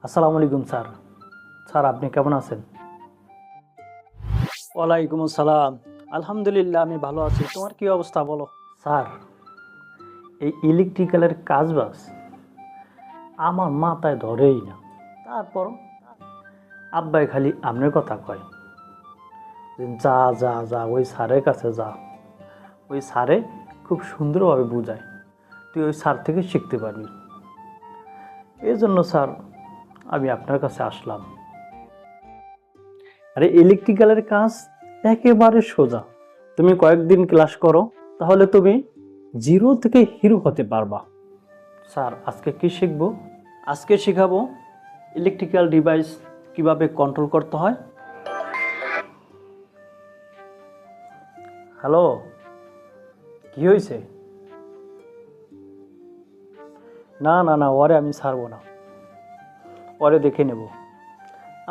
আসসালামু আলাইকুম sir. Sir আপনি কেমন আছেন? ওয়ালাইকুম আসসালাম। আলহামদুলিল্লাহ, আমি ভালো আছি। তোমার কি অবস্থা বলো? স্যার, এই ইলেকট্রিক্যালের কাজবাজ আমার মাথায় ধরেই না। তারপর আব্বাই খালি আপনার কথা কয় যে যা যা যা ওই স্যারের কাছে যা, ওই স্যারে খুব সুন্দরভাবে বোঝায়, তুই ওই স্যার থেকে শিখতে পারবি। এই জন্য স্যার আমি আপনার কাছে আসলাম। আরে ইলেকট্রিক্যালের কাজ একেবারে সোজা। তুমি কয়েকদিন ক্লাস করো, তাহলে তুমি জিরো থেকে হিরো হতে পারবা। স্যার আজকে কি শিখবো? আজকে শেখাবো ইলেকট্রিক্যাল ডিভাইস কিভাবে কন্ট্রোল করতে হয়। হ্যালো, কি হয়েছে? না না না, ওরে আমি ছাড়বো না, ওরে দেখে নেব।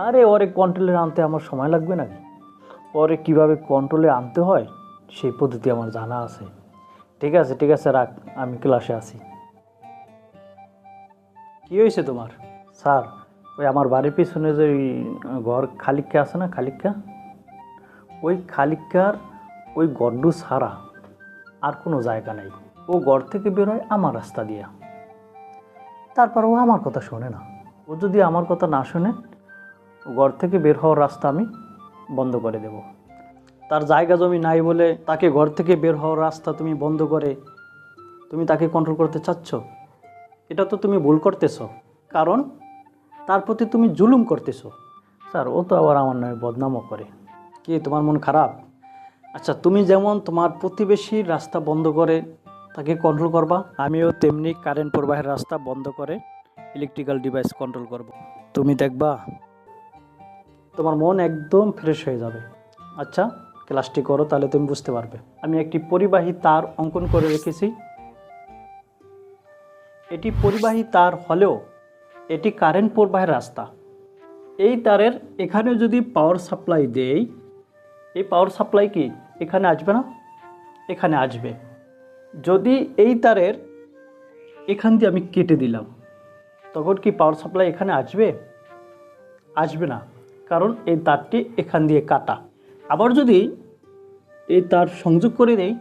আরে ওরে কন্ট্রোলে আনতে আমার সময় লাগবে নাকি? ওরে কিভাবে কন্ট্রোলে আনতে হয় সেই পদ্ধতি আমার জানা আছে। ঠিক আছে ঠিক আছে, রাখ, আমি ক্লাসে আছি। কি হয়েছে তোমার? স্যার, ওই আমার বাড়ির পিছনে যে ওই ঘর খালিক্কা আছে না, খালিক্কা, ওই খালিক্কার ওই গড্ডু ছাড়া আর কোনো জায়গা নেই। ও ঘর থেকে বেরোয় আমার রাস্তা দিয়ে। তারপর ও আমার কথা শোনে না। ও যদি আমার কথা না শোনে, ও ঘর থেকে বের হওয়ার রাস্তা আমি বন্ধ করে দেব। তার জায়গা জমি নাই বলে তাকে ঘর থেকে বের হওয়ার রাস্তা তুমি বন্ধ করে তুমি তাকে কন্ট্রোল করতে চাচ্ছ? এটা তো তুমি ভুল করতেছো, কারণ তার প্রতি তুমি জুলুম করতেছো। স্যার, ও তো আবার আমার নামে বদনামও করে। কি তোমার মন খারাপ? আচ্ছা, তুমি যেমন তোমার প্রতিবেশীর রাস্তা বন্ধ করে তাকে কন্ট্রোল করবা, আমিও তেমনি কারেন্ট প্রবাহের রাস্তা বন্ধ করে ইলেকট্রিক্যাল ডিভাইস কন্ট্রোল করব। তুমি দেখবা তোমার মন একদম ফ্রেশ হয়ে যাবে। আচ্ছা, ক্লাসটি করো, তাহলে তুমি বুঝতে পারবে। আমি একটি পরিবাহী তার অঙ্কন করে রেখেছি। এটি পরিবাহী তার হলেও এটি কারেন্ট প্রবাহের রাস্তা। এই তারের এখানে যদি পাওয়ার সাপ্লাই দেই, এই পাওয়ার সাপ্লাই কি এখানে আসবে না? এখানে আসবে। যদি এই তারের এখান দিয়ে আমি কেটে দিলাম, তখন কি পাওয়ার সাপ্লাই এখানে আসবে? আসবে না, কারণ এই তারটি এখান দিয়ে কাটা। আবার যদি এই তার সংযোগ করে দেই,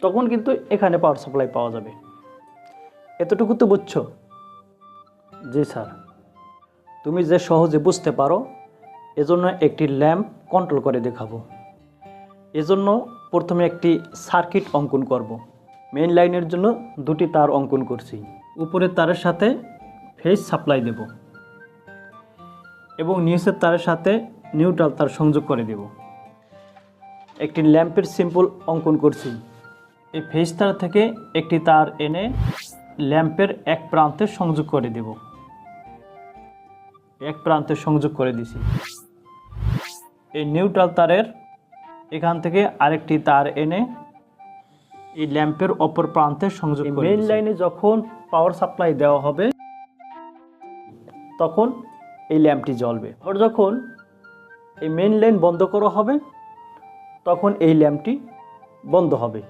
তখন কিন্তু এখানে পাওয়ার সাপ্লাই পাওয়া যাবে। এতটুকু তো বুঝছো? জি স্যার। তুমি যে সহজে বুঝতে পারো এজন্য একটি ল্যাম্প কন্ট্রোল করে দেখাবো। এজন্য প্রথমে একটি সার্কিট অঙ্কন করব। মেইন লাইনের জন্য দুটি তার অঙ্কন করছি। উপরের তারের সাথে ফেজ সাপ্লাই দেব এবং নিচের তারের সাথে নিউট্রাল তার সংযোগ করে দেব। একটি ল্যাম্পের সিম্পল অঙ্কন করছি। এই ফেজ তার থেকে একটি তার এনে ল্যাম্পের এক প্রান্তে সংযোগ করে দেব। এক প্রান্তে সংযোগ করে দিছি। এই নিউট্রাল তারের এখান থেকে আরেকটি তার এনে এই ল্যাম্পের অপর প্রান্তে সংযোগ করে মেইন লাইনে যখন পাওয়ার সাপ্লাই দেওয়া হবে, তখন এই ল্যাম্পটি জ্বলবে। আর যখন এই মেইন লাইন বন্ধ করা হবে, তখন এই ল্যাম্পটি বন্ধ হবে।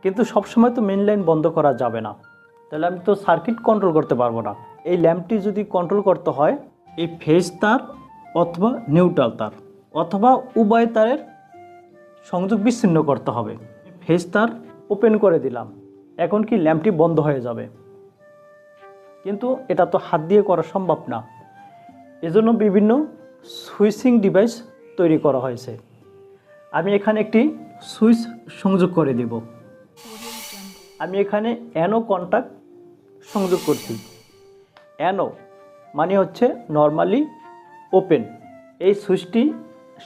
কিন্তু সবসময় তো মেইন লাইন বন্ধ করা যাবে না, তাহলে আমি তো সার্কিট কন্ট্রোল করতে পারবো না। এই ল্যাম্পটি যদি কন্ট্রোল করতে হয়, এই ফেজ তার অথবা নিউট্রাল তার অথবা উভয় তারের সংযোগ বিচ্ছিন্ন করতে হবে। ফেজ তার ওপেন করে দিলাম, এখন কি ল্যাম্পটি বন্ধ হয়ে যাবে? কিন্তু এটা তো হাত দিয়ে করা সম্ভব না। এজন্য বিভিন্ন সুইচিং ডিভাইস তৈরি করা হয়েছে। আমি এখানে একটি সুইচ সংযোগ করে দেব। আমি এখানে অ্যানো কন্টাক্ট সংযোগ করছি। অ্যানো মানে হচ্ছে নর্মালি ওপেন। এই সুইচটি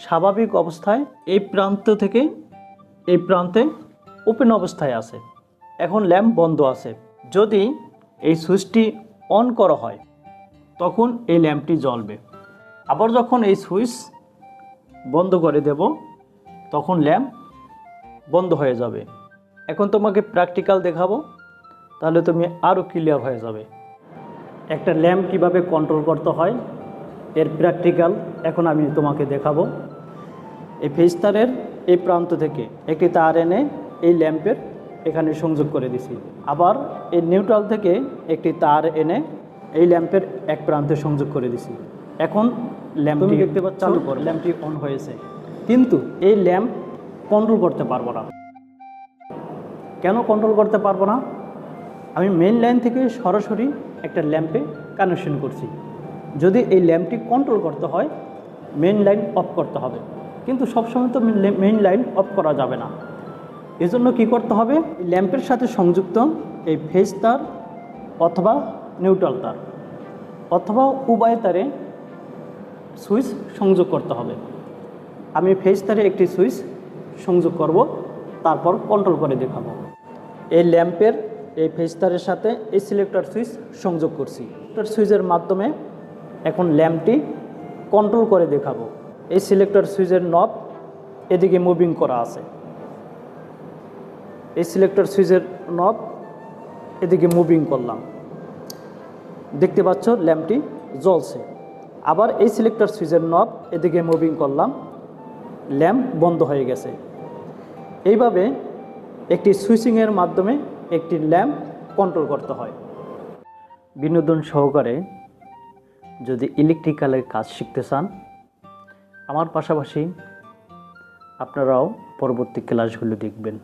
স্বাভাবিক অবস্থায় এই প্রান্ত থেকে এই প্রান্তে ওপেন অবস্থায় আছে। এখন ল্যাম্প বন্ধ আছে। যদি এই সুইচটি অন করা হয়, তখন এই ল্যাম্পটি জ্বলবে। আবার যখন এই সুইচ বন্ধ করে দেব, তখন ল্যাম্প বন্ধ হয়ে যাবে। এখন তোমাকে প্র্যাকটিক্যাল দেখাবো, তাহলে তুমি আরও ক্লিয়ার হয়ে যাবে একটা ল্যাম্প কিভাবে কন্ট্রোল করতে হয়। এর প্র্যাকটিক্যাল এখন আমি তোমাকে দেখাবো। এই ফেজ তারের এই প্রান্ত থেকে একটি তার এনে এই ল্যাম্পের এখানে সংযোগ করে দিছি। আবার এই নিউট্রাল থেকে একটি তার এনে এই ল্যাম্পের এক প্রান্তে সংযোগ করে দিছি। এখন ল্যাম্পটি দেখতে পাচ্ছ, চালু করো। ল্যাম্পটি অন হয়েছে, কিন্তু এই ল্যাম্প কন্ট্রোল করতে পারবো না। কেন কন্ট্রোল করতে পারবো না? আমি মেইন লাইন থেকে সরাসরি একটা ল্যাম্পে কানেকশন করছি। যদি এই ল্যাম্পটি কন্ট্রোল করতে হয়, মেইন লাইন অফ করতে হবে, কিন্তু সবসময় তো মেইন লাইন অফ করা যাবে না। এজন্য কি করতে হবে? ল্যাম্পের সাথে সংযুক্ত এই ফেজ তার অথবা নিউট্রাল তার অথবা উভয় তারে সুইচ সংযোগ করতে হবে। আমি ফেজ তারে একটি সুইচ সংযোগ করব, তারপর কন্ট্রোল করে দেখাবো। এই ল্যাম্পের এই ফেজ তারের সাথে এই সিলেক্টর সুইচ সংযোগ করছি। সিলেক্টর সুইচের মাধ্যমে এখন ল্যাম্পটি কন্ট্রোল করে দেখাবো। এই সিলেক্টর সুইচের নব এদিকে মুভিং করা আছে। এই সিলেক্টর সুইচের নব এদিকে মুভিং করলাম, দেখতে পাচ্ছ ল্যাম্পটি জ্বলছে। আবার এই সিলেক্টর সুইচের নব এদিকে মুভিং করলাম, ল্যাম্প বন্ধ হয়ে গেছে। এইভাবে একটি সুইচিংয়ের মাধ্যমে একটি ল্যাম্প কন্ট্রোল করতে হয়। বিনোদন সহকারে যদি ইলেকট্রিক্যালের কাজ শিখতে চান, আমার পাশাপাশি আপনারাও পরবর্তী ক্লাসগুলো দেখবেন।